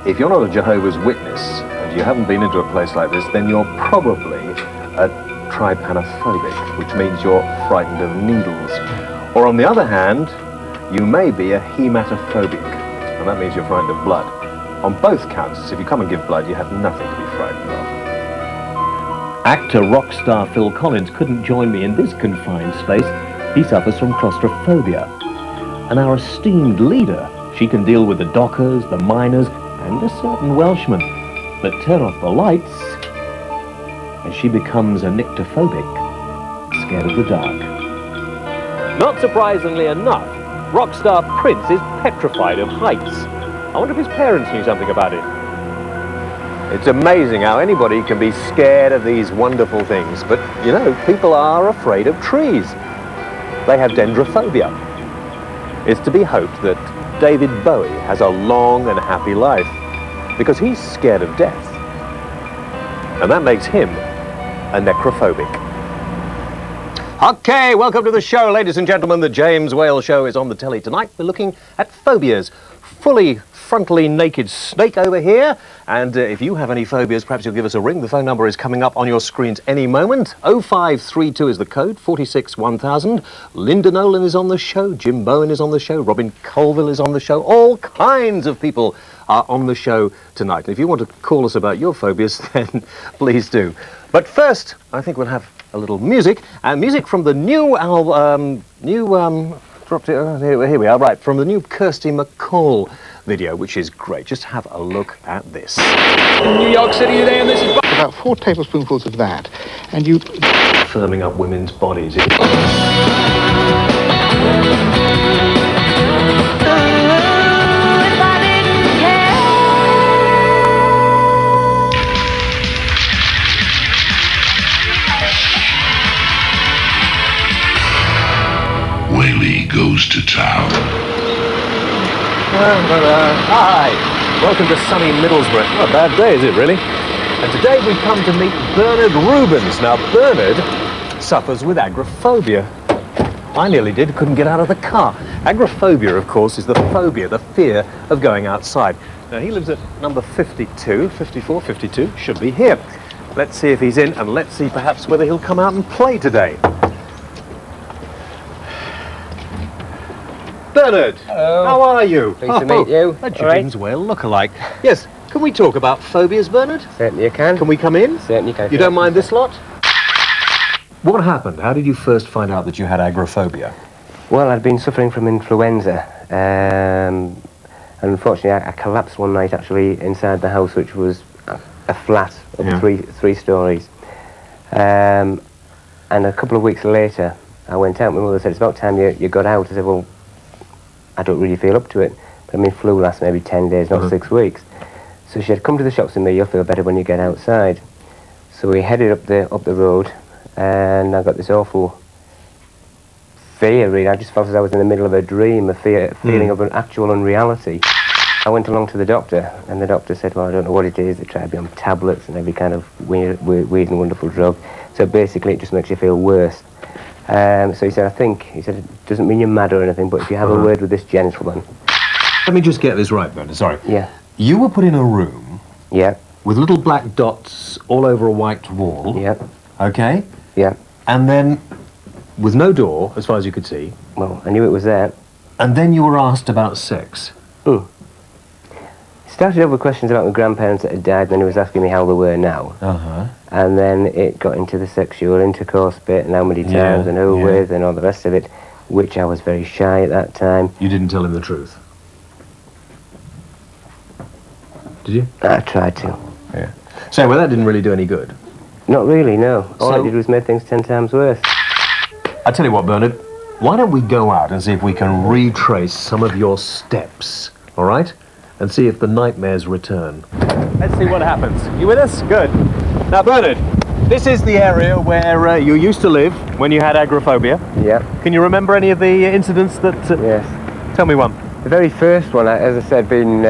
if you're not a Jehovah's Witness and you haven't been into a place like this, then you're probably a trypanophobic, which means you're frightened of needles. Or on the other hand, you may be a hematophobic, and that means you're frightened of blood. On both counts, if you come and give blood, you have nothing to be frightened of. Actor rock star Phil Collins couldn't join me in this confined space. He suffers from claustrophobia. And our esteemed leader, she can deal with the dockers, the miners, and a certain Welshman. But turn off the lights, and she becomes a nyctophobic, scared of the dark. Not surprisingly enough, rock star Prince is petrified of heights. I wonder if his parents knew something about it. It's amazing how anybody can be scared of these wonderful things, but, you know, people are afraid of trees. They have dendrophobia. It's to be hoped that David Bowie has a long and happy life, because he's scared of death. And that makes him a necrophobic. Okay, welcome to the show, ladies and gentlemen. The James Whale Show is on the telly tonight. We're looking at phobias. Fully frontally naked snake over here. And if you have any phobias, perhaps you'll give us a ring. The phone number is coming up on your screens any moment. 0532 is the code, 46 1000. Linda Nolan is on the show. Jim Bowen is on the show. Robin Colville is on the show. All kinds of people are on the show tonight. And if you want to call us about your phobias, then please do. But first, I think we'll have a little music. And music from the new album, here we are, right, from the new Kirsty MacColl video, which is great. Just have a look at this. In New York City today, and this is about 4 tablespoonfuls of that, and you... Firming up women's bodies. Whaley goes to town. Hi, welcome to sunny Middlesbrough. Not a bad day, is it, really? And today we come to meet Bernard Rubens. Now, Bernard suffers with agoraphobia. I nearly did, couldn't get out of the car. Agoraphobia, of course, is the phobia, the fear of going outside. Now, he lives at number 52, 54, 52, should be here. Let's see if he's in, and let's see perhaps whether he'll come out and play today. Bernard, hello. How are you? Pleased to meet you. A James Whale look-alike. Yes, can we talk about phobias, Bernard? Certainly you can. Can we come in? Certainly you can. You don't mind this lot? What happened? How did you first find out that you had agoraphobia? Well, I'd been suffering from influenza. And unfortunately, I collapsed one night, actually, inside the house, which was a flat of three stories. And a couple of weeks later, I went out. My mother said, it's about time you got out. I said, well, I don't really feel up to it. But I mean, flu lasts maybe 10 days, not 6 weeks. So she said, come to the shops with me, you'll feel better when you get outside. So we headed up the road, and I got this awful fear, really. I just felt as I was in the middle of a dream, a feeling of an actual unreality. I went along to the doctor, and the doctor said, well, I don't know what it is. They tried me on tablets and every kind of weird and wonderful drug. So basically, it just makes you feel worse. So he said, it doesn't mean you're mad or anything, but if you have a word with this gentleman... Let me just get this right, Bernard, sorry. Yeah. You were put in a room... Yeah. ...with little black dots all over a white wall... Yeah. Okay? Yeah. And then, with no door, as far as you could see... Well, I knew it was there. And then you were asked about sex. Started off with questions about my grandparents that had died, and then he was asking me how they were now. And then it got into the sexual intercourse bit, and how many times, and who with, and all the rest of it, which I was very shy at that time. You didn't tell him the truth? Did you? I tried to. Yeah. So, well, that didn't really do any good? Not really, no. All I did was make things 10 times worse. I tell you what, Bernard, why don't we go out and see if we can retrace some of your steps, all right? And see if the nightmares return. Let's see what happens. You with us? Good. Now, Bernard, this is the area where you used to live when you had agoraphobia. Yeah. Can you remember any of the incidents that... Yes. Tell me one. The very first one, as I said, been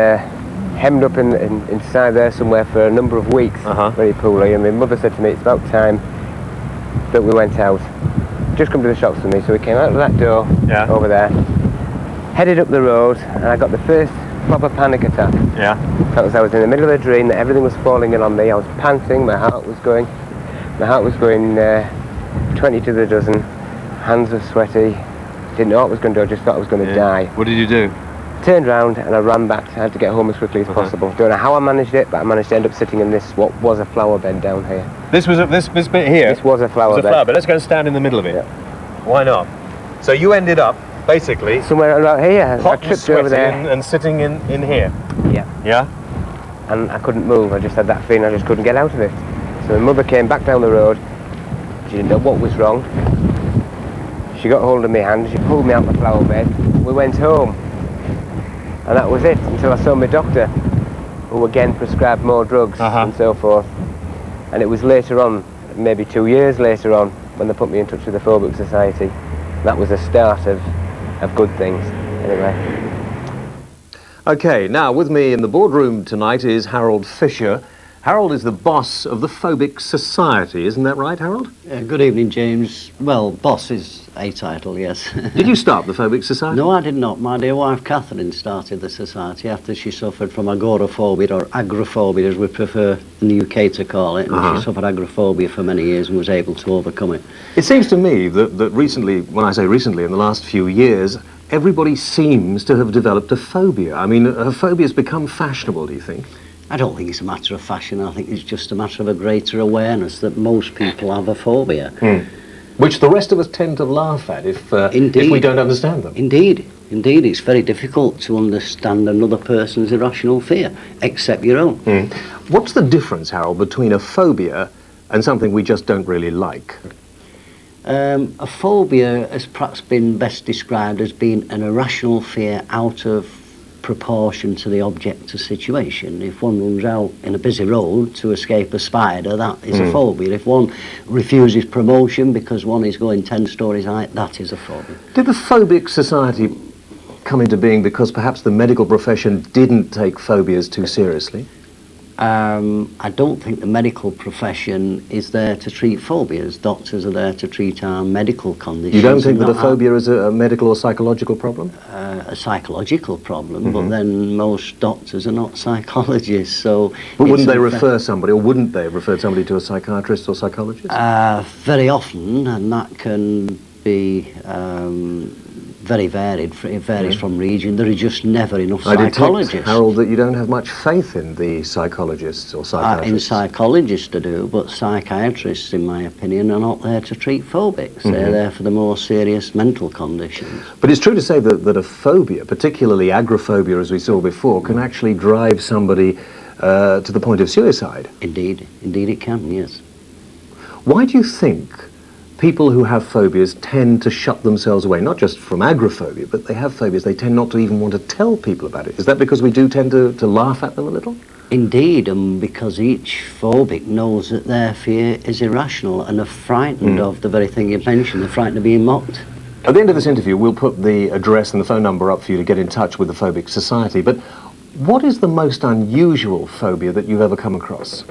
hemmed up inside there somewhere for a number of weeks, very poorly, and my mother said to me, it's about time that we went out. Just come to the shops with me, so we came out of that door over there, headed up the road, and I got the first proper panic attack. Yeah. That was, I was in the middle of a dream, that everything was falling in on me. I was panting, my heart was going 20 to the dozen, hands were sweaty, didn't know what I was going to do, I just thought I was going to die. What did you do? Turned round and I ran back. I had to get home as quickly as possible. Don't know how I managed it, but I managed to end up sitting in this, what was a flower bed down here. This was this bit here? This was a flower bed. Let's go and stand in the middle of it. Yeah. Why not? So you ended up, basically, Somewhere around here. I hot and tripped sweaty over there. and sitting in here. Yeah. Yeah? And I couldn't move. I just had that feeling I just couldn't get out of it. So my mother came back down the road. She didn't know what was wrong. She got hold of my hand, she pulled me out the flower bed. We went home. And that was it, until I saw my doctor, who again prescribed more drugs and so forth. And it was later on, maybe 2 years later on, when they put me in touch with the Phobic Society. That was the start of good things, anyway. Okay, now with me in the boardroom tonight is Harold Fisher. Harold is the boss of the Phobic Society, isn't that right, Harold? Good evening, James. Well, boss is a title, yes. Did you start the Phobic Society? No, I did not. My dear wife Catherine started the society after she suffered from agoraphobia, or agoraphobia as we prefer in the UK to call it. And she suffered agoraphobia for many years and was able to overcome it. It seems to me that recently, when I say recently, in the last few years, everybody seems to have developed a phobia. I mean, a phobia has become fashionable, do you think? I don't think it's a matter of fashion. I think it's just a matter of a greater awareness that most people have a phobia. Which the rest of us tend to laugh at if we don't understand them. Indeed. Indeed, it's very difficult to understand another person's irrational fear, except your own. What's the difference, Harold, between a phobia and something we just don't really like? A phobia has perhaps been best described as being an irrational fear out of proportion to the object or situation. If one runs out in a busy road to escape a spider, that is a phobia. If one refuses promotion because one is going 10 stories high, that is a phobia. Did the Phobic Society come into being because perhaps the medical profession didn't take phobias too seriously? I don't think the medical profession is there to treat phobias. Doctors are there to treat our medical conditions. You don't think that a phobia is a medical or psychological problem? A psychological problem, but then most doctors are not psychologists, so... But wouldn't they refer somebody, or wouldn't they refer somebody to a psychiatrist or psychologist? Very often, and that can be very varied. It varies from region. There are just never enough psychologists. I detect, Harold, that you don't have much faith in the psychologists or psychiatrists. In psychologists I do, but psychiatrists, in my opinion, are not there to treat phobics. They're there for the more serious mental conditions. But it's true to say that a phobia, particularly agoraphobia, as we saw before, can actually drive somebody to the point of suicide. Indeed. Indeed it can, yes. Why do you think people who have phobias tend to shut themselves away, not just from agoraphobia, but they have phobias, they tend not to even want to tell people about it? Is that because we do tend to laugh at them a little? Indeed, and because each phobic knows that their fear is irrational and are frightened of the very thing you mentioned, they're frightened of being mocked. At the end of this interview, we'll put the address and the phone number up for you to get in touch with the Phobic Society, but what is the most unusual phobia that you've ever come across?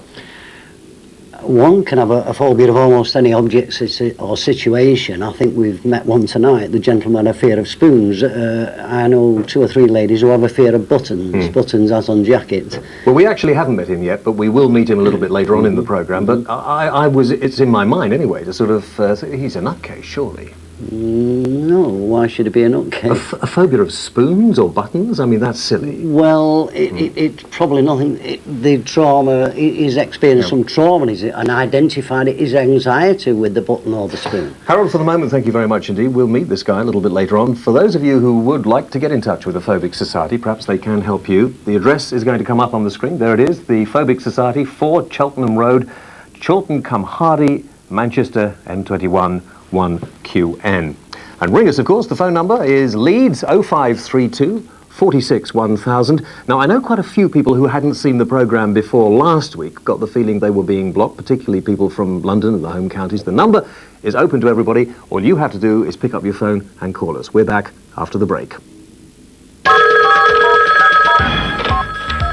One can have a phobia of almost any object or situation. I think we've met one tonight, the gentleman had a fear of spoons. I know 2 or 3 ladies who have a fear of buttons, buttons as on jackets. Well, we actually haven't met him yet, but we will meet him a little bit later on in the programme. But it's in my mind anyway, to sort of say, he's a nutcase, surely. No, why should it be a nutcase? A phobia of spoons or buttons? I mean, that's silly. Well, it's probably nothing. The trauma, he's experienced some trauma and identified it as anxiety with the button or the spoon. Harold, for the moment, thank you very much indeed. We'll meet this guy a little bit later on. For those of you who would like to get in touch with the Phobic Society, perhaps they can help you. The address is going to come up on the screen. There it is, the Phobic Society, 4 Cheltenham Road, Chorlton-cum-Hardy, Manchester, M21 1QN. And ring us, of course. The phone number is Leeds 0532 46 1000. Now, I know quite a few people who hadn't seen the programme before last week got the feeling they were being blocked, particularly people from London and the home counties. The number is open to everybody. All you have to do is pick up your phone and call us. We're back after the break.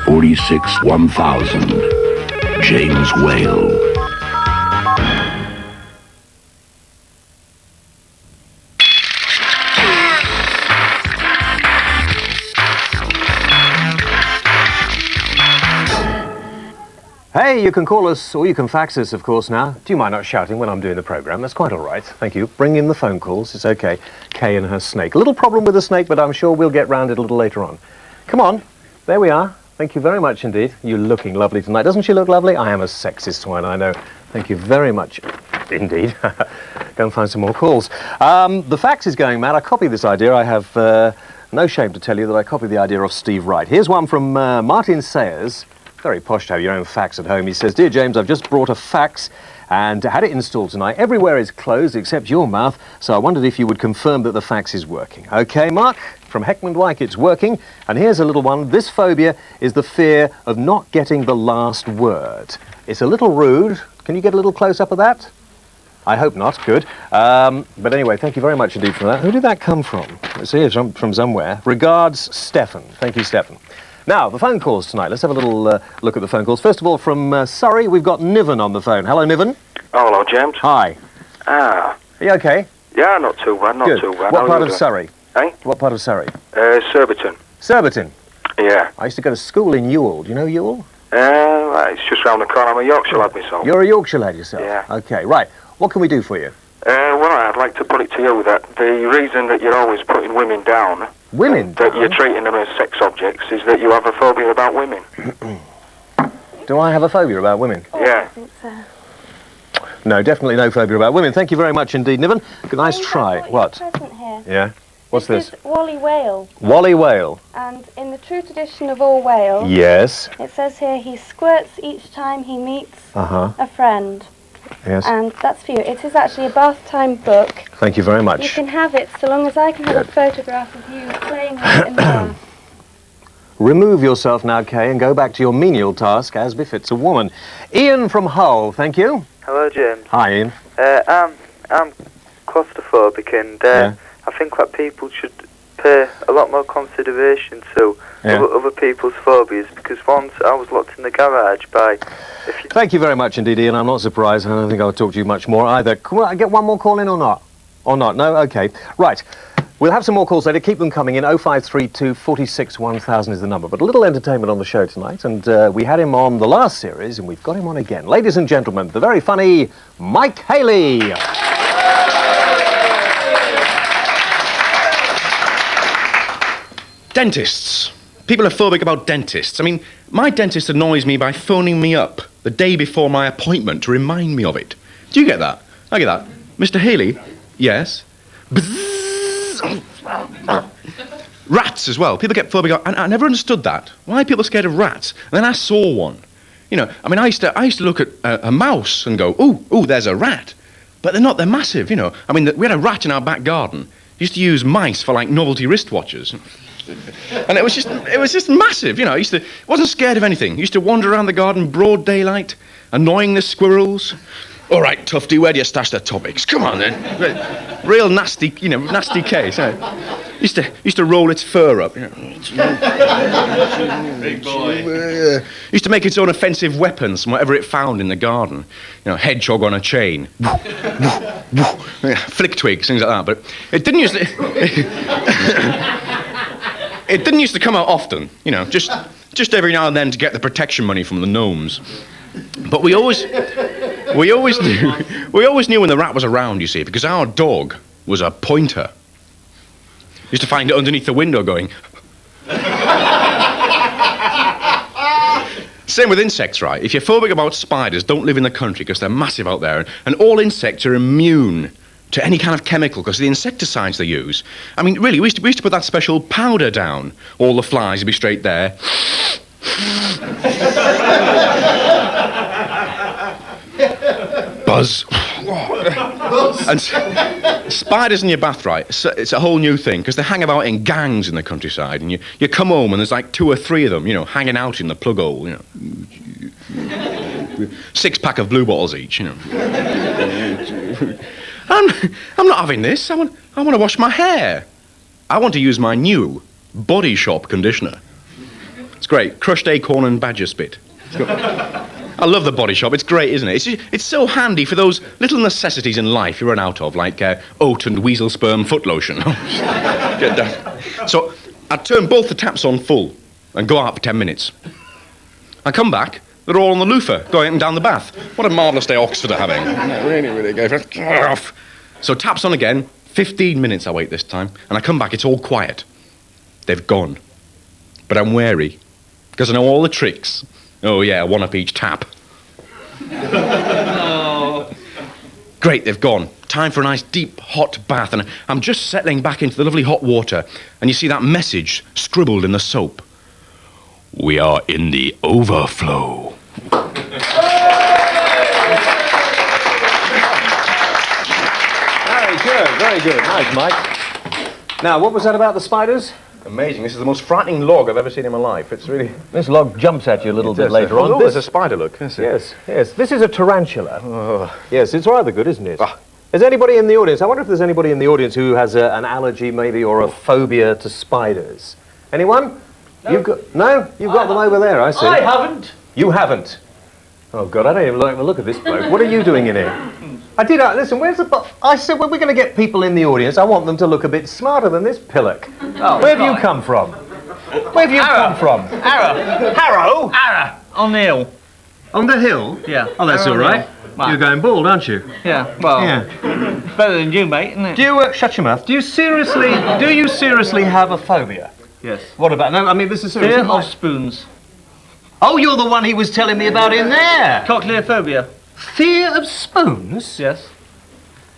46 1000. James Whale. Hey, you can call us or you can fax us, of course, now. Do you mind not shouting when I'm doing the programme? That's quite all right. Thank you. Bring in the phone calls. It's okay. Kay and her snake. A little problem with the snake, but I'm sure we'll get round it a little later on. Come on. There we are. Thank you very much indeed. You're looking lovely tonight. Doesn't she look lovely? I am a sexist swine, I know. Thank you very much indeed. Go and find some more calls. The fax is going mad. I copied this idea. I have no shame to tell you that I copied the idea of Steve Wright. Here's one from Martin Sayers. Very posh to have your own fax at home. He says, "Dear James, I've just brought a fax and had it installed tonight. Everywhere is closed except your mouth, so I wondered if you would confirm that the fax is working." Okay, Mark, from Heckmond-Wyke, it's working. And here's a little one. This phobia is the fear of not getting the last word. It's a little rude. Can you get a little close-up of that? I hope not. Good. But anyway, thank you very much indeed for that. Who did that come from? Let's see, it's from somewhere. Regards, Stefan. Thank you, Stefan. Now, the phone calls tonight. Let's have a little look at the phone calls. First of all, from Surrey, we've got Niven on the phone. Hello, Niven. Oh, hello, James. Hi. Ah. Are you okay? Yeah, not too bad, not Good. too bad. What part of Surrey? Eh? What part of Surrey? Surbiton. Surbiton. Yeah. I used to go to school in Ewell. Do you know Ewell? It's just round the corner. I'm a Yorkshire lad myself. You're a Yorkshire lad yourself? Yeah. Okay, right. What can we do for you? Well, I'd like to put it to you that the reason that you're always putting women down... Women that down? you're treating them as sex objects is that you have a phobia about women. Do I have a phobia about women? Yeah. I think so. No, definitely no phobia about women. Thank you very much indeed, Niven. Good, nice try. What? Present here. Yeah? What's this? This is Wally Whale, Wally Whale. and in the true tradition of all whales, Yes. it says here he squirts each time he meets Uh-huh. a friend, Yes. and that's for you. It is actually a bath time book. Thank you very You much. can have it so long as I can have a photograph of you playing with it in the bath. Remove yourself now, Kay, and go back to your menial task as befits a woman. Ian from Hull, thank you. Hello, James. Hi, Ian. I'm claustrophobic, and Yeah. I think that people should pay a lot more consideration to Yeah. other people's phobias, because once I was locked in the garage by... Thank you very much indeed, Ian. I'm not surprised. I don't think I'll talk to you much more either. Can I get one more call in or not? Or not? No? Okay. Right. We'll have some more calls later. Keep them coming in. 0532 46 1000 is the number. But a little entertainment on the show tonight. And we had him on the last series, and we've got him on again. Ladies and gentlemen, the very funny Mike Haley. Dentists. People are phobic about dentists. I mean, my dentist annoys me by phoning me up the day before my appointment to remind me of it. Do you get that? I get that. Mr. Haley? Yes? Bzzz. Rats as well. People get phobic. I never understood that. Why are people scared of rats? And then I saw one. You know, I mean, I used to look at a mouse and go, ooh, there's a rat. But they're not, they're massive, you know. I mean, we had a rat in our back garden. We used to use mice for, like, novelty wristwatches. And it was just massive, you know. Wasn't scared of anything. Used to wander around the garden broad daylight, annoying the squirrels. All right, Tufty, where do you stash the topics? Come on, then. Real nasty, you know, nasty case. Used to roll its fur up, you know. Big boy. Used to make its own offensive weapons from whatever it found in the garden. You know, hedgehog on a chain. Flick twigs, things like that. But it didn't used to... It didn't used to come out often, you know, just every now and then to get the protection money from the gnomes. But we always knew when the rat was around, you see, because our dog was a pointer. Used to find it underneath the window going. Same with insects, right? If you're phobic about spiders, don't live in the country because they're massive out there, and all insects are immune to any kind of chemical because of the insecticides they use. I mean, really, we used to put that special powder down. All the flies would be straight there. Buzz. And spiders in your bath, right? It's a whole new thing because they hang about in gangs in the countryside, and you come home and there's like 2 or 3 of them, you know, hanging out in the plug hole, you know. 6-pack of blue bottles each, you know. I'm not having this. I want to wash my hair. I want to use my new Body Shop conditioner. It's great. Crushed acorn and badger spit. I love the Body Shop. It's great, isn't it? It's so handy for those little necessities in life you run out of, like oat and weasel sperm foot lotion. So I turn both the taps on full and go out for 10 minutes. I come back, They're all on the loofah, going down the bath. What a marvellous day Oxford are having. Really, really good. So taps on again. 15 minutes I wait this time, and I come back, it's all quiet. They've gone. But I'm wary, because I know all the tricks. Oh yeah, one up each tap. Great, they've gone. Time for a nice deep hot bath, and I'm just settling back into the lovely hot water, and you see that message scribbled in the soap. We are in the overflow. Very good, very good. Nice, Mike. Now, what was that about the spiders? Amazing. This is the most frightening log I've ever seen in my life. It's really... This log jumps at you a little bit later on. Oh, there's a spider, look. Yes, yes. This is a tarantula. Oh. Yes, it's rather good, isn't it? Ah. Is anybody in the audience? I wonder if there's anybody in the audience who has an allergy, maybe, or a phobia to spiders. Anyone? No. You've got them over there, I see. I haven't. You haven't? Oh, God, I don't even like the look of this bloke. What are you doing in here? I did, listen, where's the... I said, well, we're going to get people in the audience. I want them to look a bit smarter than this pillock. Oh, Where have you come from? Where have you come from? Harrow. Harrow? Harrow. On the hill. On the hill? Yeah. Oh, that's all right. Well, you're going bald, aren't you? Yeah, well... Yeah. Better than you, mate, isn't it? Do you... shut your mouth. Do you seriously have a phobia? Yes. What about... No, I mean, this is serious. Fear of spoons. Oh, you're the one he was telling me about in there. Cochleophobia. Fear of spoons? Yes.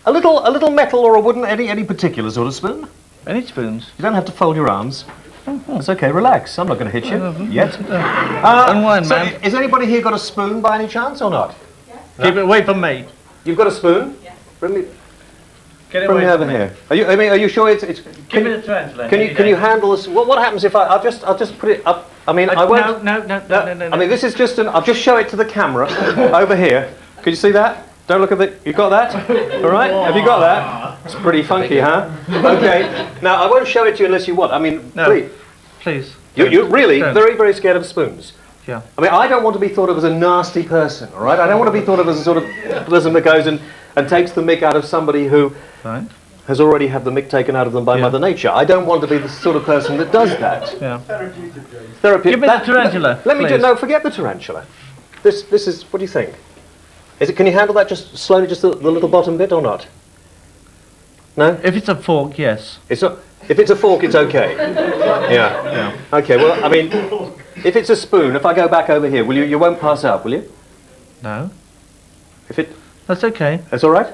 A little metal or a wooden, any particular sort of spoon? Any spoons? You don't have to fold your arms. It's okay, relax. I'm not going to hit you yet. Unwind, so man. Has anybody here got a spoon by any chance or not? Yes. No? Keep it away from me. You've got a spoon? Yes. Bring me away over from here. Are you sure it's Give me the tarantula. Can you handle this? What happens if I'll just put it up? I mean, I won't. No. I mean, this is just I'll just show it to the camera over here. Can you see that? Don't look at it. You got that? All right. Have you got that? It's pretty funky, huh? Okay. Now I won't show it to you unless you want. I mean, please. You're really very, very scared of spoons. Yeah. I mean, I don't want to be thought of as a nasty person. All right. I don't want to be thought of as a sort of person that goes and takes the mick out of somebody who has already had the mick taken out of them by Mother Nature. I don't want to be the sort of person that does that. Yeah. Therapeutic. Give me the tarantula. Let me do. No, forget the tarantula. This is. What do you think? Can you handle that just slowly, just the little bottom bit, or not? No. If it's a fork, yes. It's not. If it's a fork, it's okay. Yeah. Okay. Well, I mean, if it's a spoon, if I go back over here, will you? You won't pass out, will you? No. That's okay. That's all right?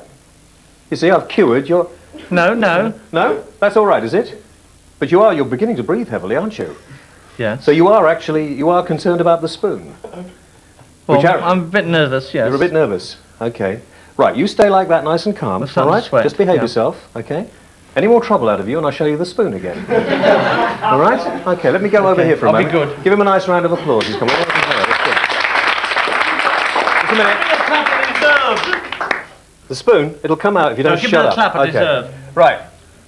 You see, I've cured your... No. No? That's all right, is it? But you're beginning to breathe heavily, aren't you? Yeah. So you are concerned about the spoon? Well, I'm a bit nervous, yes. You're a bit nervous? Okay. Right, you stay like that, nice and calm, all right? Just behave yourself, okay? Any more trouble out of you and I'll show you the spoon again. All right? Okay, let me go over here for a moment. I'll be good. Give him a nice round of applause. He's coming over here. That's good. Just a minute. The spoon, it'll come out if you don't shut up. Give me the clap I deserve. Right.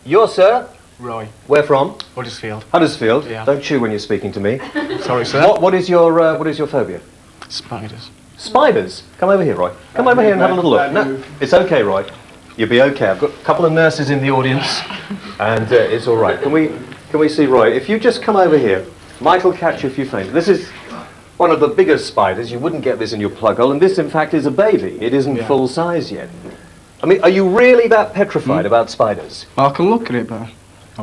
You're Sir? Roy. Where from? Huddersfield. Huddersfield? Yeah. Don't chew when you're speaking to me. Sorry, sir. What is your phobia? Spiders. Spiders? Come over here, Roy. Come over here and have a little look. No, it's okay, Roy. You'll be okay. I've got a couple of nurses in the audience, and it's all right. Can we see Roy? If you just come over here, Mike will catch you if you faint. This is one of the biggest spiders. You wouldn't get this in your plug hole, and this, in fact, is a baby. It isn't full size yet. I mean, are you really that petrified about spiders? I can look at it, but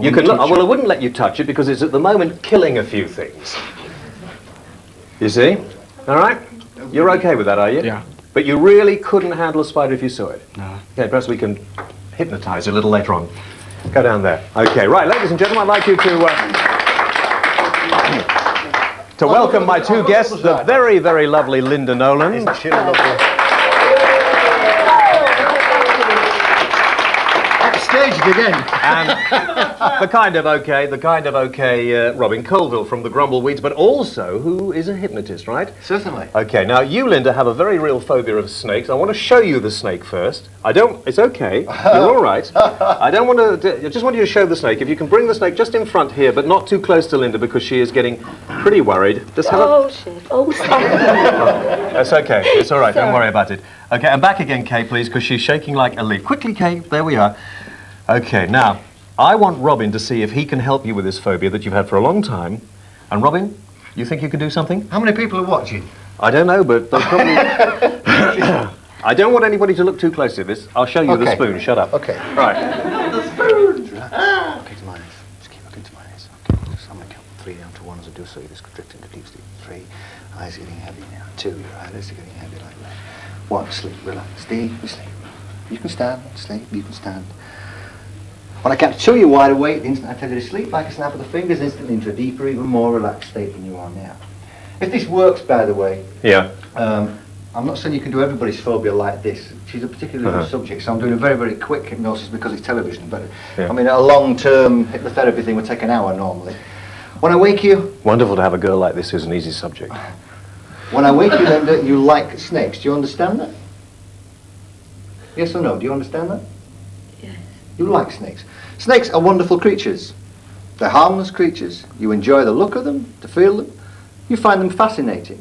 you can look. Well, I wouldn't let you touch it because it's at the moment killing a few things. You see? All right? You're okay with that, are you? Yeah. But you really couldn't handle a spider if you saw it? No. Okay, perhaps we can hypnotise a little later on. Go down there. Okay, right, ladies and gentlemen, I'd like you to welcome my two guests, the very, very lovely Linda Nolan. Staged again. And the kind of okay Robin Colville from the Grumbleweeds, but also who is a hypnotist, right? Certainly. Okay, now you, Linda, have a very real phobia of snakes. I want to show you the snake first. It's okay. You're all right. I just want you to show the snake. If you can bring the snake just in front here, but not too close to Linda because she is getting pretty worried. Just have shit. Oh, sorry. That's okay. It's all right. Don't worry about it. Okay, and back again, Kay, please, because she's shaking like a leaf. Quickly, Kay. There we are. Okay, now, I want Robin to see if he can help you with this phobia that you've had for a long time. And Robin, you think you can do something? How many people are watching? I don't know, but they probably... I don't want anybody to look too close to this. I'll show you the spoon. Shut up. Okay. Right. The spoon! Okay, to my eyes. Just keep looking to my eyes. Okay, just I'm going to count 3 down to 1 as I do so. You just drift into deep sleep. 3, eyes getting heavy now. 2, your eyelids are getting heavy like that. 1, sleep, relax, deep sleep. You can stand, sleep, you can stand. When I count to 2, you're wide awake. The instant I tell you to sleep, like a snap of the fingers, instantly into a deeper, even more relaxed state than you are now. If this works, by the way, yeah. I'm not saying you can do everybody's phobia like this. She's a particularly good subject, so I'm doing a very, very quick hypnosis because it's television. But I mean, a long-term hypnotherapy thing would take an hour normally. When I wake you... Wonderful to have a girl like this who's an easy subject. When I wake you, Linda, you like snakes. Do you understand that? Yes or no? Do you understand that? Yes. You like snakes. Snakes are wonderful creatures. They're harmless creatures. You enjoy the look of them, to feel them. You find them fascinating.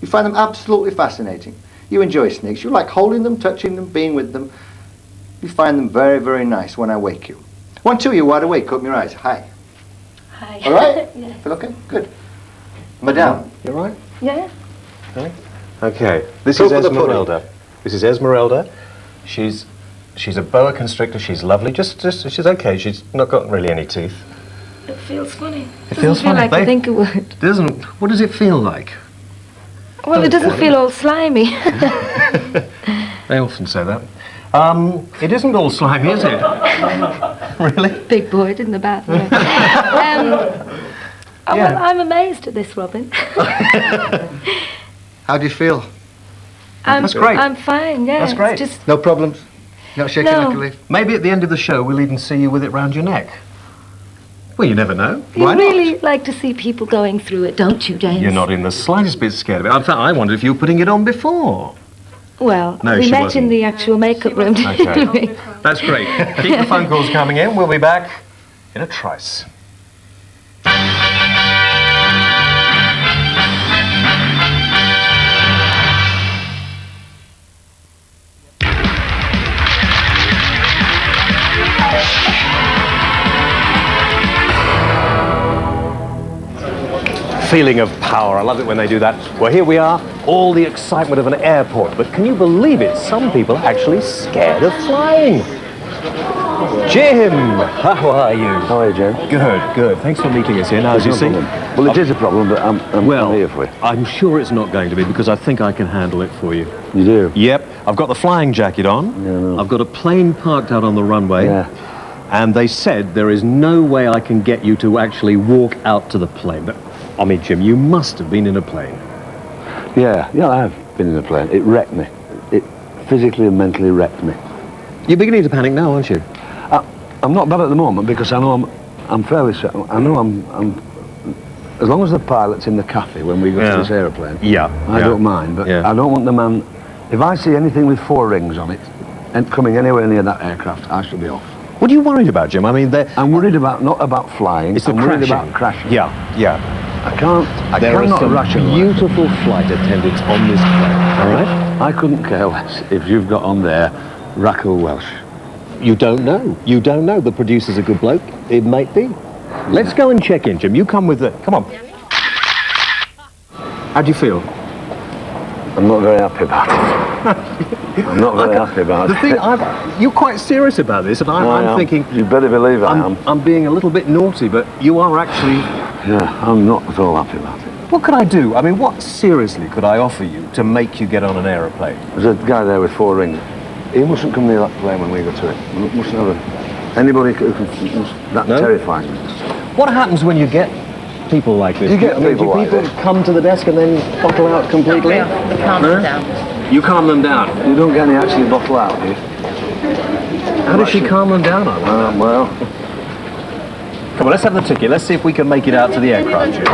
You find them absolutely fascinating. You enjoy snakes. You like holding them, touching them, being with them. You find them very, very nice when I wake you. 1, 2, you're wide awake. Open your eyes. Hi. Hi. All right? Yes. Feel okay? Good. Madame. You all right? Yeah. Okay. This Go is for the Esmeralda. This is Esmeralda. She's a boa constrictor. She's lovely. Just she's okay. She's not got really any teeth. It feels funny. It feels funny. Like I think it would. Doesn't. What does it feel like? Well, it doesn't feel all slimy. They often say that. It isn't all slimy, is it? Really? Big boy, didn't the bathroom. Well, I'm amazed at this, Robin. How do you feel? That's great. I'm fine, yeah. That's great. Just No problems? You're not shaking like a leaf? Maybe at the end of the show we'll even see you with it round your neck. Well, you never know. you Why really like to see people going through it, don't you, James? not? You're not in the slightest bit scared of it. In fact, I wondered if you were putting it on before. Well, No, we she met wasn't. in the actual makeup room, didn't we? That's great. Keep the phone calls coming in. We'll be back in a trice. Feeling of power. I love it when they do that. Well, here we are, all the excitement of an airport. But can you believe it? Some people are actually scared of flying. Jim, how are you? How are you, Jim? Good, good. Thanks for meeting us here. Now, as you see... Well, it is a problem, but I'm here for you. I'm sure it's not going to be, because I think I can handle it for you. You do? Yep. I've got the flying jacket on. Yeah, no. I've got a plane parked out on the runway. Yeah. And they said there is no way I can get you to actually walk out to the plane. But, I mean, Jim, you must have been in a plane. Yeah, I have been in a plane. It wrecked me. It physically and mentally wrecked me. You're beginning to panic now, aren't you? I'm not bad at the moment because I know I'm fairly set. I know I'm as long as the pilot's in the cafe when we go to this aeroplane. Yeah. I don't mind, but I don't want the man. If I see anything with 4 rings on it and coming anywhere near that aircraft, I shall be off. What are you worried about, Jim? I mean, I'm worried about not about flying. It's the I'm worried crashing. about crashing. Yeah. I cannot some rationalise. beautiful flight attendants on this plane. All right. I couldn't care less if you've got on there Rackle Welsh. You don't know. You don't know. The producer's a good bloke. It might be. Let's go and check in, Jim. You come with the... Come on. How do you feel? I'm not very happy about it. I'm not very happy about the it. thing, you're quite serious about this, and I'm thinking... You better believe I am. I'm being a little bit naughty, but you are actually... Yeah, I'm not at all happy about it. What could I do? I mean, what seriously could I offer you to make you get on an aeroplane? There's a guy there with 4 rings. He mustn't come near that plane when we go to it. Mustn't have anybody who can... That terrifies me. What happens when you get people like this? You get people like this. Come to the desk and then bottle out completely? Calm them down. You calm them down? You don't get any actually bottle out, do you? How does she calm them down, I wonder? Well... Come on, let's have the ticket. Let's see if we can make it out to the aircraft, Jim.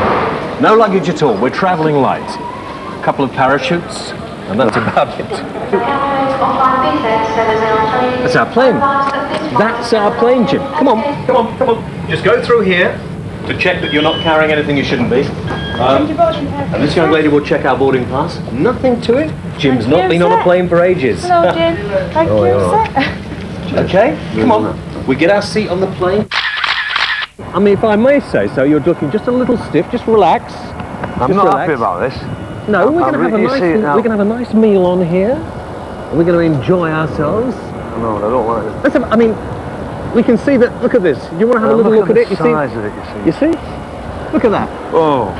No luggage at all. We're travelling light. A couple of parachutes, and that's about it. That's our plane. That's our plane, Jim. Come on, come on, come on. Just go through here to check that you're not carrying anything you shouldn't be. And this young lady will check our boarding pass. Nothing to it. Jim's not been on a plane for ages. Hello, Jim. Thank you, sir. Okay, come on. We get our seat on the plane. I mean, if I may say so, you're looking just a little stiff. Just relax. I'm Just not relax. happy about this. No, we're going to you see it now. have a nice meal on here. And we're going to enjoy ourselves. No, I don't want it. Listen, I mean, we can see that. Look at this. You want to have a little look at it? The size of it, You see? Look at that. Oh.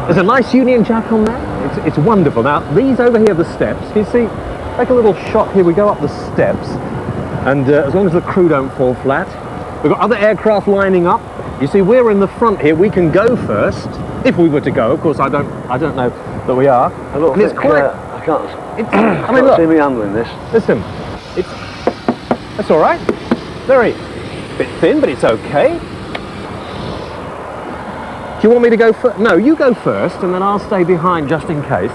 There's a nice Union Jack on there. It's wonderful. Now, these over here are the steps. You see, take a little shot here. We go up the steps. And as long as the crew don't fall flat, we've got other aircraft lining up. You see, we're in the front here. We can go first, if we were to go. Of course, I don't know that we are. I don't And it's think, quite. I can't. I mean, look. See me handling this. Listen, that's all right. Very bit thin, but it's okay. Do you want me to go first? No, you go first, and then I'll stay behind just in case.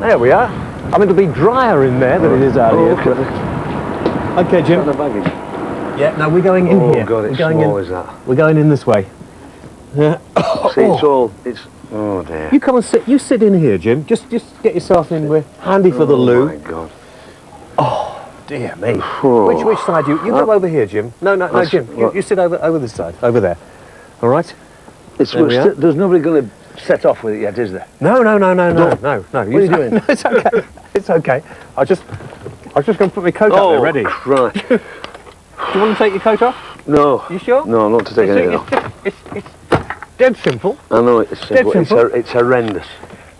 There we are. I mean, it'll be drier in there than it is out here. Okay, Jim. The baggage. Yeah, no, we're going in here. Oh God, it's we're going small in. as that. We're going in this way. Yeah. See, it's oh dear. You come and sit. You sit in here, Jim. Just get yourself in. We're handy for the loo. Oh my God. Oh dear me. Oh. Which side? You go over here, Jim. No, Jim. You sit over this side. Over there. All right. There's nobody going to set off with it yet, is there? No. What are you doing? No, it's okay. It's okay. I was just going to put my coat up there, ready. Christ. Do you want to take your coat off? No. You sure? No, not to take anything off. It's dead simple. I know it's simple. Dead simple. It's horrendous.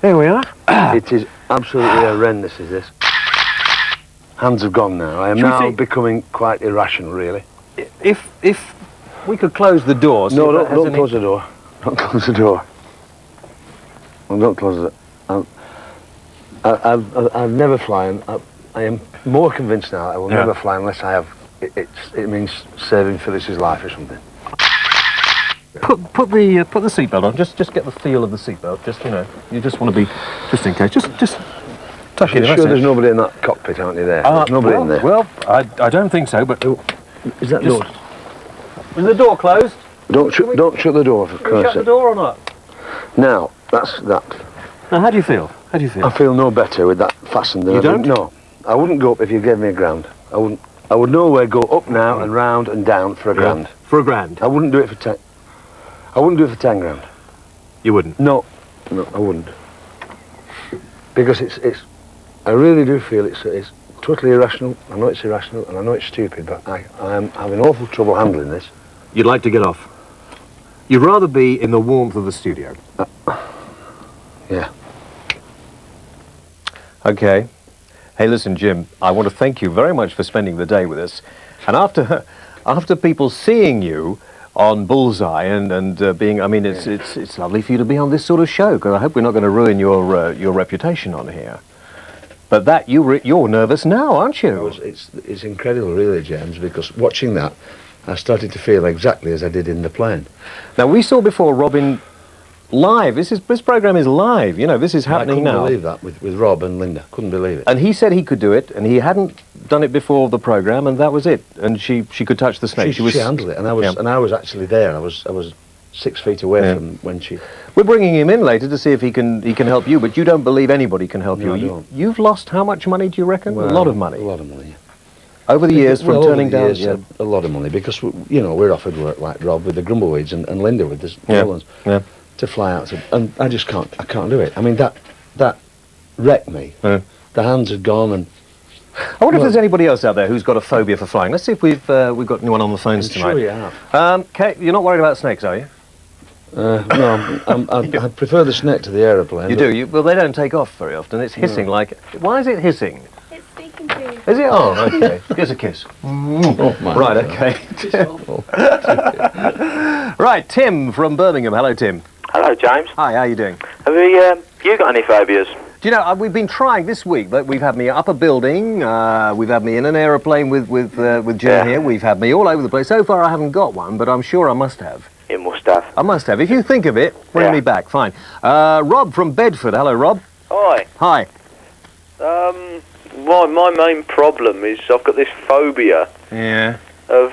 There we are. It is absolutely horrendous, is this? Hands have gone now. I am Shall we now see? becoming quite irrational, really. If we could close the door. No, don't close the door. Don't close the door. Well, don't close it. I've never fly, and I am more convinced now I will never fly unless I have. It means saving Phyllis's life or something. Put the seatbelt on. Just get the feel of the seatbelt. Just you just want to be just in case. Just tuck it in. You're sure there's nobody in that cockpit, aren't you? There. There's nobody in there. Well, I don't think so. But is that door? Is the door closed? Don't shut the door, for Can we shut Christ's the sake. door or not? Now that's that. Now, how do you feel? How do you feel? I feel no better with that fastened. You don't? No, I wouldn't go up if you gave me a grand. I wouldn't. I would nowhere go up now and round and down for a grand. For a grand? I wouldn't do it for 10. I wouldn't do it for 10 grand. You wouldn't? No, I wouldn't. Because it's. I really do feel it's totally irrational. I know it's irrational and I know it's stupid, but I am having awful trouble handling this. You'd like to get off? You'd rather be in the warmth of the studio? Yeah. Okay. Hey, listen, Jim, I want to thank you very much for spending the day with us. And after people seeing you on Bullseye and being, I mean, it's lovely for you to be on this sort of show, because I hope we're not going to ruin your reputation on here. But that you're nervous now, aren't you? It's incredible, really, James, because watching that, I started to feel exactly as I did in the plane. Now, we saw before Robin live. This program is live. You know, this is happening now. I couldn't believe that with Rob and Linda. Couldn't believe it. And he said he could do it, and he hadn't done it before the program, and that was it. And she could touch the snake. She handled it, and I was actually there. I was 6 feet away from when she. We're bringing him in later to see if he can help you, but you don't believe anybody can help No, you. I don't. You've lost how much money, do you reckon? Well, a lot of money. A lot of money. Yeah. Over the years, from turning down. A lot of money, because we're offered work like Rob with the Grumbleweeds and Linda with the Netherlands to fly out to, and I just can't do it. I mean that wrecked me. Yeah. The hands had gone, and I wonder if there's anybody else out there who's got a phobia for flying. Let's see if we've got anyone on the phones I'm tonight. sure you have. Kate, you're not worried about snakes, are you? No, I prefer the snake to the aeroplane. You do? Well, they don't take off very often. It's hissing like. Why is it hissing? It's speaking to you. Is it? Oh, okay. Give us a kiss. Oh, my Right, God. okay. Right, Tim from Birmingham. Hello, Tim. Hello, James. Hi, how are you doing? Have you got any phobias? Do you know, we've been trying this week, but we've had me up a building, we've had me in an aeroplane with Jen here, we've had me all over the place. So far I haven't got one, but I'm sure I must have. You must have. I must have. If you think of it, bring me back, fine. Rob from Bedford. Hello, Rob. Hi. Hi. My main problem is I've got this phobia of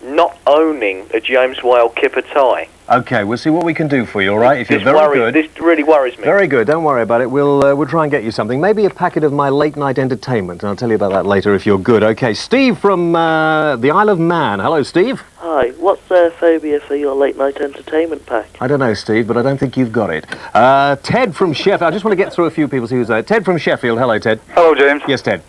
not owning a James Whale kipper tie. Okay, we'll see what we can do for you, all right? If you're very good. This really worries me. Very good, don't worry about it. We'll try and get you something. Maybe a packet of my late night entertainment, and I'll tell you about that later if you're good. Okay, Steve from the Isle of Man. Hello, Steve. Hi, what's the phobia for your late night entertainment pack? I don't know, Steve, but I don't think you've got it. Ted from Sheffield. I just want to get through a few people, see who's there. Ted from Sheffield. Hello, Ted. Hello, James. Yes, Ted.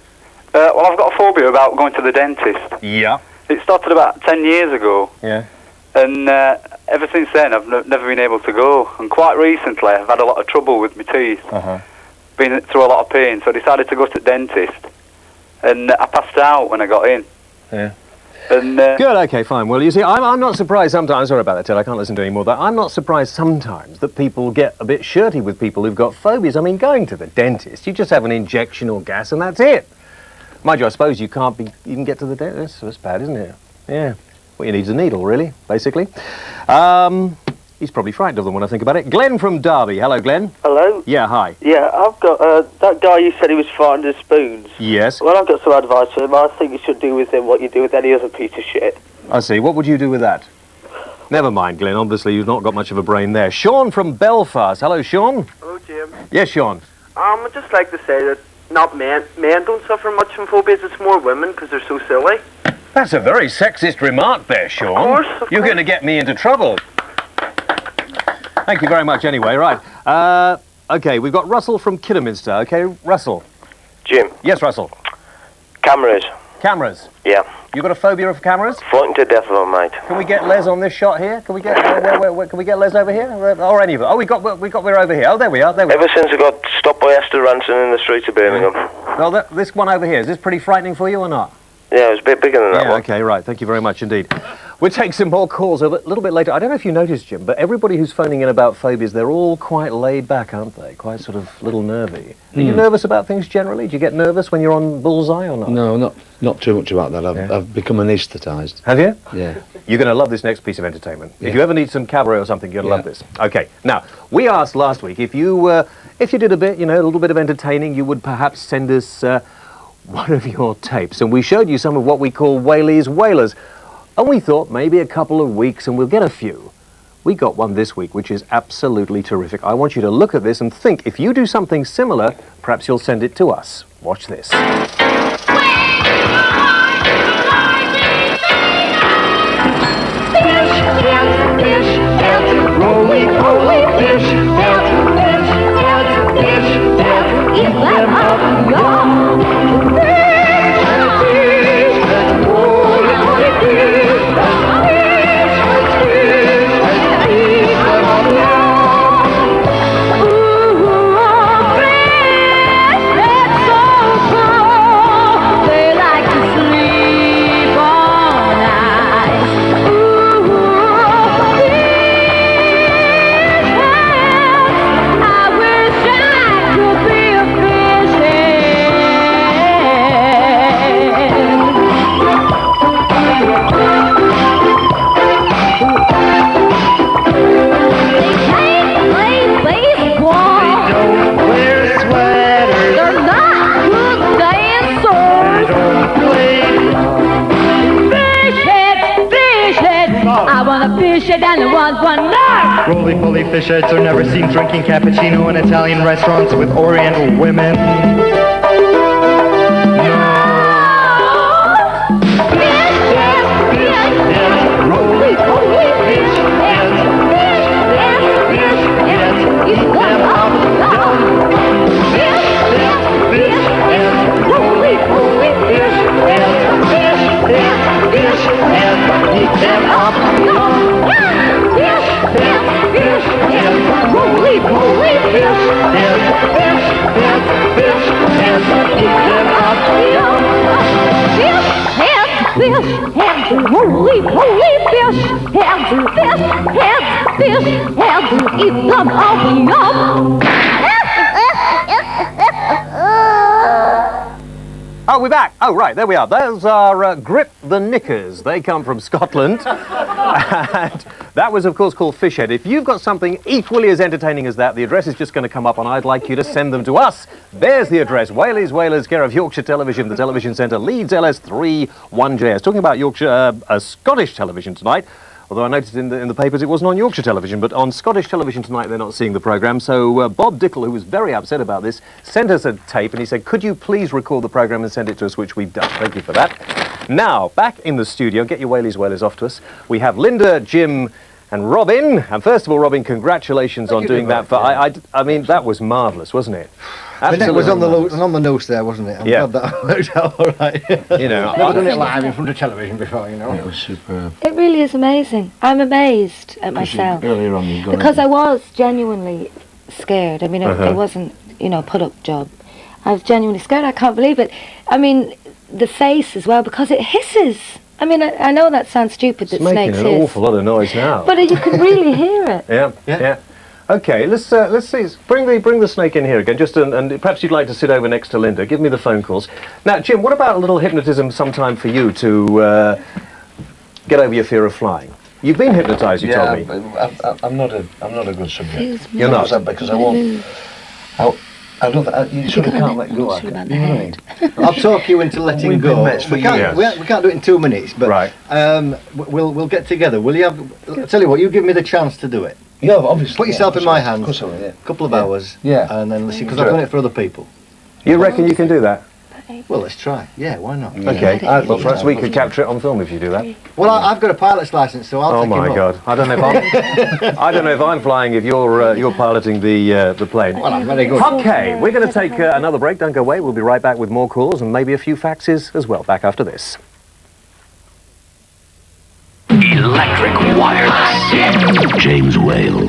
Well, I've got a phobia about going to the dentist. Yeah. It started about 10 years ago. Yeah. And ever since then, I've never been able to go. And quite recently, I've had a lot of trouble with my teeth. Been through a lot of pain, so I decided to go to the dentist. And I passed out when I got in. Yeah. And, Good, okay, fine. Well, you see, I'm not surprised sometimes, sorry about that, Ted, I can't listen to any more of that. I'm not surprised sometimes that people get a bit shirty with people who've got phobias. I mean, going to the dentist, you just have an injection or gas and that's it. Mind you, I suppose you can't even get to the dentist. That's bad, isn't it? Yeah. What you need is a needle, really, basically. He's probably frightened of them when I think about it. Glenn from Derby. Hello, Glenn. Hello? Yeah, hi. Yeah, I've got, that guy you said he was frightened of spoons. Yes. Well, I've got some advice for him. I think you should do with him what you do with any other piece of shit. I see. What would you do with that? Never mind, Glenn. Obviously, you've not got much of a brain there. Sean from Belfast. Hello, Sean. Hello, Jim. Yes, Sean. I'd just like to say that not men don't suffer much from phobias, it's more women because they're so silly. That's a very sexist remark there, Sean. You're going to get me into trouble. Thank you very much anyway. Right. OK, we've got Russell from Kidderminster. OK, Russell. Jim. Yes, Russell. Cameras. Cameras? Yeah. You got a phobia of cameras? Frightened to death of them, mate. Can we get Les on this shot here? Can we get can we get Les over here? Or any of it? Oh, we're over here. Oh, there we are. There we are. Ever since I got stopped by Esther Ranson in the streets of Birmingham. Well, this one over here, is this pretty frightening for you or not? Yeah, it was a bit bigger than that one. OK, right. Thank you very much indeed. We'll take some more calls a little bit later. I don't know if you noticed, Jim, but everybody who's phoning in about phobias, they're all quite laid back, aren't they? Quite sort of little nervy. Are you nervous about things generally? Do you get nervous when you're on bullseye or not? No, not too much about that. I've become anaesthetised. Have you? Yeah. You're going to love this next piece of entertainment. If you ever need some cabaret or something, you're going to love this. OK, now, we asked last week if you did a bit, a little bit of entertaining, you would perhaps send us one of your tapes. And we showed you some of what we call Whaley's Whalers. And we thought maybe a couple of weeks and we'll get a few. We got one this week, which is absolutely terrific. I want you to look at this and think, if you do something similar, perhaps you'll send it to us. Watch this. Roly-poly fish heads are never seen drinking cappuccino in Italian restaurants with Oriental women. Eat them all, yum! Oh, we're back. Oh, right, there we are. Those are Grip the Knickers. They come from Scotland. And that was, of course, called Fishhead. If you've got something equally as entertaining as that, the address is just going to come up, and I'd like you to send them to us. There's the address, Whaley's Whalers, care of Yorkshire Television, the Television Centre, Leeds LS3 1JS. Talking about Yorkshire, Scottish television tonight. Although I noticed in the papers it wasn't on Yorkshire television, but on Scottish television tonight they're not seeing the programme. So Bob Dickel, who was very upset about this, sent us a tape and he said, could you please record the programme and send it to us, which we've done. Thank you for that. Now, back in the studio, get your whaleys off to us. We have Linda, Jim, and Robin. And first of all, Robin, congratulations on doing that. I mean, that was marvellous, wasn't it? The neck was on the nose there, wasn't it? I'm glad that worked out all right. You know, I've never done it live in front of television before, you know. It was superb. It really is amazing. I'm amazed at myself. Earlier on you got Because I was genuinely scared. I mean, it wasn't, you know, a put-up job. I was genuinely scared. I can't believe it. I mean, the face as well, because it hisses. I mean, I know that sounds stupid that snakes hiss. It's making an awful lot of noise now. But you can really hear it. Yeah. Okay, let's see. Bring the snake in here again, just and perhaps you'd like to sit over next to Linda. Give me the phone calls. Now, Jim, what about a little hypnotism sometime for you to get over your fear of flying? You've been hypnotised, you told me. But I'm not a good subject. You're not? Because I won't. You sort of can't let go. You know what I mean? I'll talk you into letting go. We can't do it in 2 minutes, but we'll get together. Will you have? I'll tell you what. You give me the chance to do it. Yeah, obviously. Put yourself in my hands. Of course I will, yeah. A couple of hours. Yeah. And then listen, because I've done it for other people. You reckon you can do that? Well, let's try. Yeah, why not? Okay. Well, perhaps we could capture it on film if you do that. Well, I've got a pilot's license, so I'll take him up. Oh my God! I don't know if I'm flying. If you're piloting the plane. Well, I'm very good. Okay, we're going to take another break. Don't go away. We'll be right back with more calls and maybe a few faxes as well. Back after this. Electric wireless. James Whale.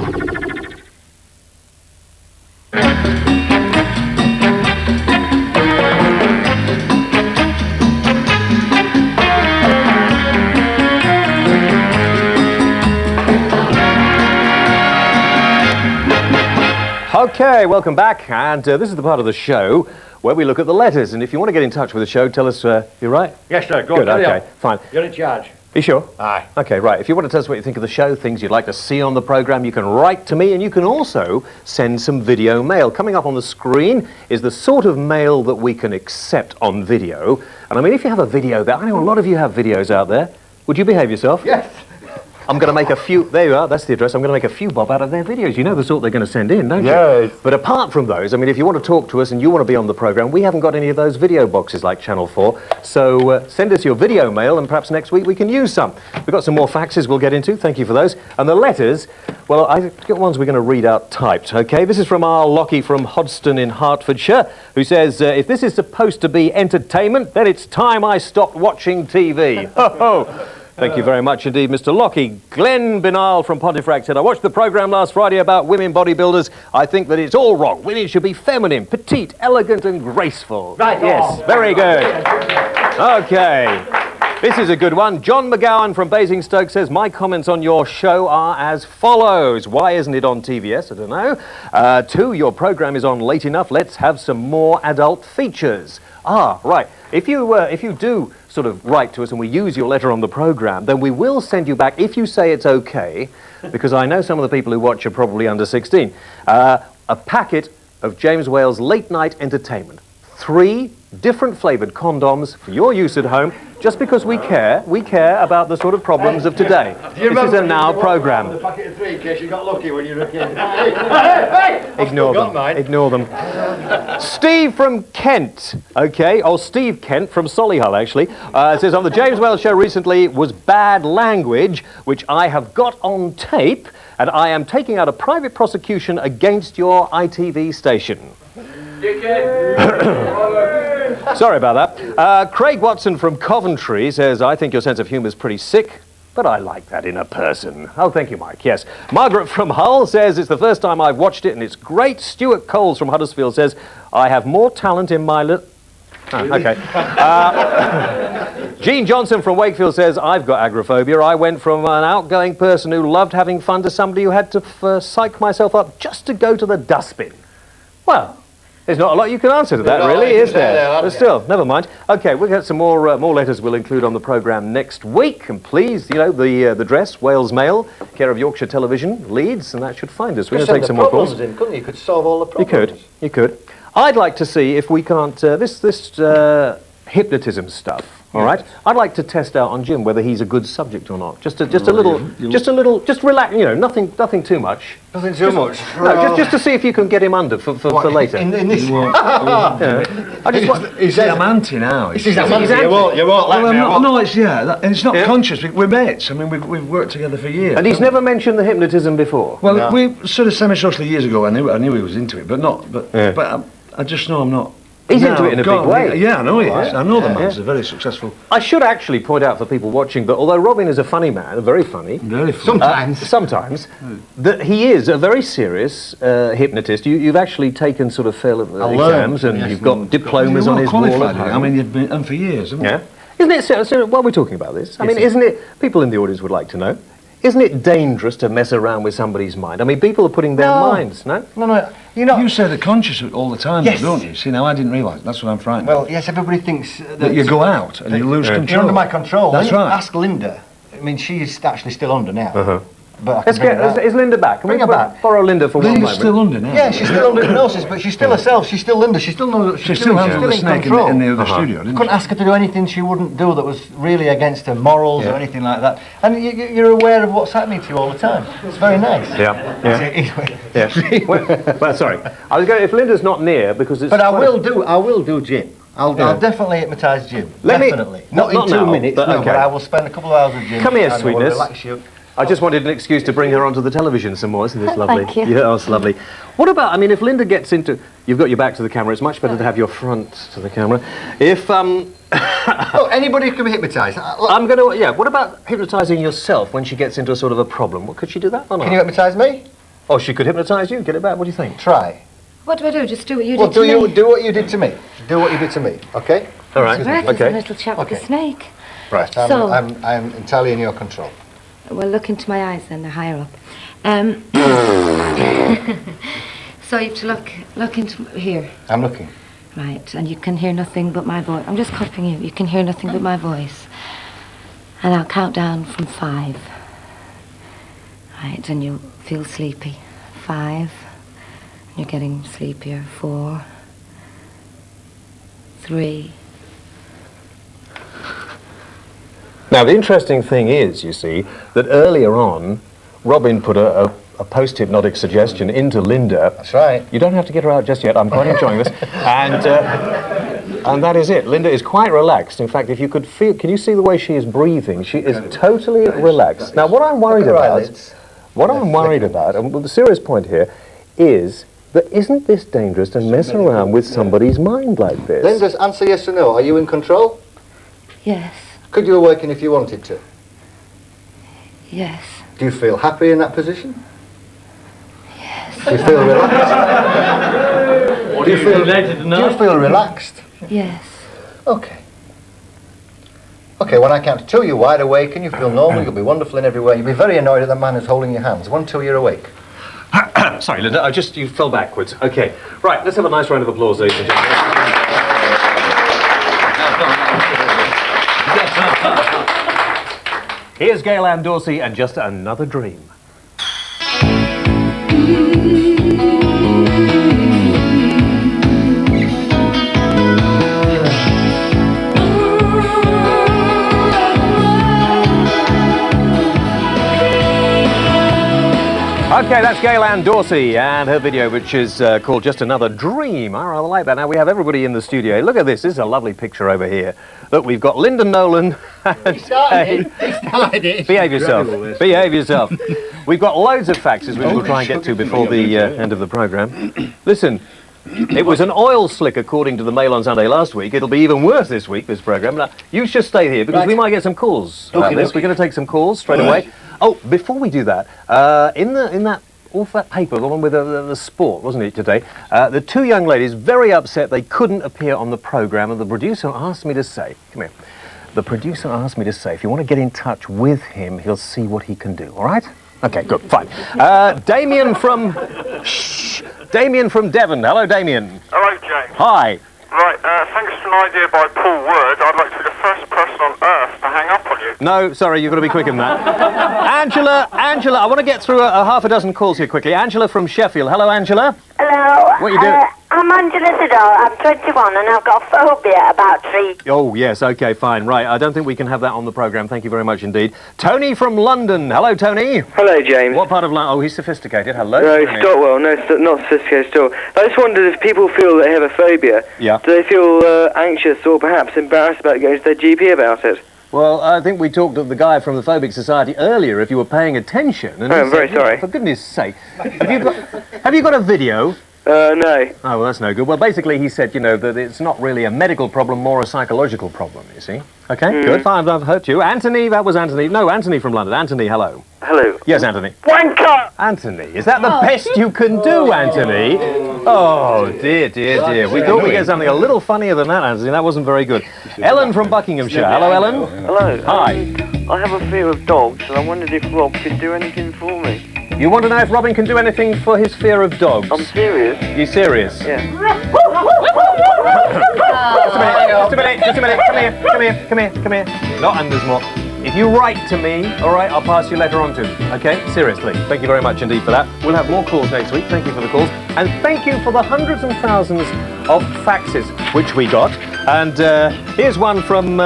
Okay, welcome back, and this is the part of the show where we look at the letters. And if you want to get in touch with the show, tell us. You're right. Yes, sir. Go Good. on. Okay. Fine. You're in charge. Are you sure? Aye. Okay, right. If you want to tell us what you think of the show, things you'd like to see on the programme, you can write to me, and you can also send some video mail. Coming up on the screen is the sort of mail that we can accept on video. And I mean, if you have a video there, I know a lot of you have videos out there. Would you behave yourself? Yes. I'm going to make a few, there you are, that's the address, I'm going to make a few bob out of their videos. You know the sort they're going to send in, don't you? Yes. But apart from those, I mean, if you want to talk to us and you want to be on the programme, we haven't got any of those video boxes like Channel 4. So send us your video mail and perhaps next week we can use some. We've got some more faxes we'll get into, thank you for those. And the letters, well, I've got ones we're going to read out typed, okay? This is from our Lockie from Hodston in Hertfordshire, who says, if this is supposed to be entertainment, then it's time I stopped watching TV. Ho ho! Thank you very much indeed, Mr. Lockie. Glenn Binal from Pontefract said, I watched the programme last Friday about women bodybuilders. I think that it's all wrong. Women should be feminine, petite, elegant and graceful. Right. Yes, very good. Okay. This is a good one. John McGowan from Basingstoke says, my comments on your show are as follows. Why isn't it on TVS? I don't know. 2, your programme is on late enough. Let's have some more adult features. Ah, right. If you do sort of write to us and we use your letter on the programme, then we will send you back, if you say it's okay, because I know some of the people who watch are probably under 16, a packet of James Whale's late night entertainment. 3 different flavoured condoms for your use at home, just because we care about the sort of problems of today. This is a Now programme. The packet of 3 in case you got lucky when you were a kid. Ignore them. Ignore them. Steve from Kent, okay, or Steve Kent from Solihull actually, says on the James Whale show recently was bad language, which I have got on tape, and I am taking out a private prosecution against your ITV station. Sorry about that. Craig Watson from Coventry says, I think your sense of humour is pretty sick, but I like that in a person. Oh, thank you, Mike. Yes. Margaret from Hull says, it's the first time I've watched it and it's great. Stuart Coles from Huddersfield says, I have more talent in my okay. Jean Johnson from Wakefield says, I've got agoraphobia. I went from an outgoing person who loved having fun to somebody who had to psych myself up just to go to the dustbin. Well, there's not a lot you can answer to that, really, is there? But still, never mind. Okay, we'll get some more letters we'll include on the programme next week. And please, you know, the address, Wales Mail, care of Yorkshire Television, Leeds, and that should find us. We're going to take some more calls. In, couldn't you? You could solve all the problems. You could. I'd like to see if we can't, this hypnotism stuff, All right. I'd like to test out on Jim whether he's a good subject or not. Just a little, just relax. You know, nothing too much. Nothing too much. No, just to see if you can get him under for later. In this. I just want. He's I'm anti now. He's anti. You won't let me. No, it's and it's not conscious. We're mates. I mean, we've worked together for years. And he's never mentioned the hypnotism before. Well, we sort of semi-socially years ago. I knew he was into it, but I just know I'm not. He's into it in a big way. Yeah, I know he is. I know the man's a very successful. I should actually point out for people watching that although Robin is a funny man, very funny, sometimes, that he is a very serious hypnotist. You've actually taken sort of failed exams and you've got diplomas on his wall at home. I mean, you've been and for years, haven't you? Isn't it? So while we're talking about this, I mean, isn't it? People in the audience would like to know. Isn't it dangerous to mess around with somebody's mind? I mean, people are putting their minds, no? No. You say they're conscious all the time, don't you? See, now I didn't realise. That's what I'm frightened. Well, yes, everybody thinks that you go out and you lose control. You're under my control. That's right. Ask Linda. I mean, she's actually still under now. But is Linda back? Can we borrow Linda for one moment? Linda's still under now. Yeah, she's still under hypnosis, but she's still herself. She's still Linda. She still knows. She still handles the snake in the other studio, didn't she? Couldn't ask her to do anything she wouldn't do that was really against her morals or anything like that. And you're aware of what's happening to you all the time. It's very nice. Well, sorry. I was going. If Linda's not near, because it's. But I will do Jim. I'll definitely hypnotise Jim. Definitely. Not in 2 minutes. But I will spend a couple of hours with Jim. Come here, sweetness. Relax you. I just wanted an excuse to bring her onto the television some more. Isn't this lovely? Thank you. Yeah, it's lovely. What about, I mean, if Linda gets into... You've got your back to the camera. It's much better to have your front to the camera. If, Look, anybody can be hypnotised. I'm going to... Yeah, what about hypnotising yourself when she gets into a sort of a problem? What, could she do that or not? Can you hypnotise me? Oh, she could hypnotise you? Get it back? What do you think? Try. What do I do? Just do what you did to me? Well, do what you did to me. Do what you did to me, okay? All right. There's a little chap with a snake. Right, I'm entirely in your control. Well, look into my eyes then, they're higher up. So you have to look into here. I'm looking. Right, and you can hear nothing but my voice. I'm just copying you. You can hear nothing but my voice. And I'll count down from 5. Right, and you'll feel sleepy. 5. You're getting sleepier. 4. 3. Now, the interesting thing is, you see, that earlier on, Robin put a post-hypnotic suggestion into Linda. That's right. You don't have to get her out just yet. I'm quite enjoying this. And that is it. Linda is quite relaxed. In fact, if you could feel... Can you see the way she is breathing? She is totally relaxed. Now, what I'm worried about, and the serious point here, is that isn't this dangerous to mess around with somebody's mind like this? Linda, answer yes or no. Are you in control? Yes. Could you awaken if you wanted to? Yes. Do you feel happy in that position? Yes. Do you feel relaxed? Do you feel relaxed? Yes. Okay. Okay, when I count to 2, you're wide awake and you feel normal, you'll be wonderful in every way. You'll be very annoyed at the man who's holding your hands. 1, 2, you're awake. Sorry, Linda, you fell backwards. Okay. Right, let's have a nice round of applause, ladies and gentlemen. Here's Gail Ann Dorsey and Just Another Dream. Okay, that's Gail Ann Dorsey and her video, which is called Just Another Dream. I rather like that. Now, we have everybody in the studio. Look at this. This is a lovely picture over here. Look, we've got Linda Nolan. Behave yourself. Behave yourself. We've got loads of faxes, which we'll try and get to before the end of the programme. Listen, it was an oil slick, according to the Mail on Sunday last week. It'll be even worse this week, this programme. Now, you should stay here, because we might get some calls about this. We're going to take some calls straight away. Oh, before we do that, in that paper, the one with the sport, wasn't it, today, the 2 young ladies, very upset they couldn't appear on the programme, and the producer asked me to say, come here, the producer asked me to say, if you want to get in touch with him, he'll see what he can do, all right? Okay, good, fine. Damien from Devon. Hello, Damien. Hello, James. Hi. Right, thanks to an idea by Paul Word, I'd like to be the first person on Earth to hang up on you. No, sorry, you've got to be quicker than that. Angela, I want to get through a half a dozen calls here quickly. Angela from Sheffield. Hello, Angela. Hello. What are you doing? I'm Angela Sidell. I'm 21 and I've got a phobia about trees. Oh, yes, OK, fine, right. I don't think we can have that on the programme. Thank you very much indeed. Tony from London. Hello, Tony. Hello, James. What part of London? Oh, he's sophisticated. Hello. No, Tony. Stockwell. No, not sophisticated at all. I just wondered if people feel they have a phobia. Yeah. Do they feel anxious or perhaps embarrassed about going to their GP about it? Well, I think we talked to the guy from the Phobic Society earlier, if you were paying attention. And Oh, I'm very sorry. For goodness sake. Have you got a video? No. Oh, well, that's no good. Well, basically, he said, you know, that it's not really a medical problem, more a psychological problem, you see. OK, good, fine, I've hurt you. Anthony, that was Anthony. No, Anthony from London. Anthony, hello. Hello. Yes, Anthony. Wanker! Anthony, is that the best you can do, Anthony? Oh, dear, dear, dear. We thought we'd get something a little funnier than that, Anthony. That wasn't very good. Ellen from Buckinghamshire. Hello, Ellen. Hello. Hi. I have a fear of dogs, and I wondered if Rob could do anything for me. You want to know if Robin can do anything for his fear of dogs? I'm serious. You serious? Yeah. Just a minute. Come here. Not and there's more. If you write to me, all right, I'll pass your letter on to me. Okay? Seriously. Thank you very much indeed for that. We'll have more calls next week. Thank you for the calls. And thank you for the hundreds and thousands of faxes which we got. And here's one from,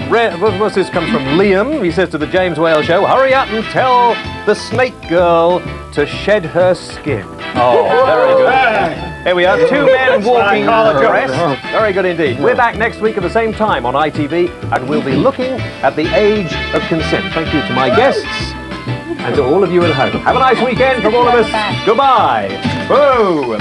what's this? Comes from Liam. He says to the James Whale Show, hurry up and tell the snake girl to shed her skin. Oh, very good. Here we are, two men walking abreast. Very good indeed. We're back next week at the same time on ITV, and we'll be looking at the age of consent. Thank you to my guests and to all of you at home. Have a nice weekend from all of us. Goodbye. Whoa.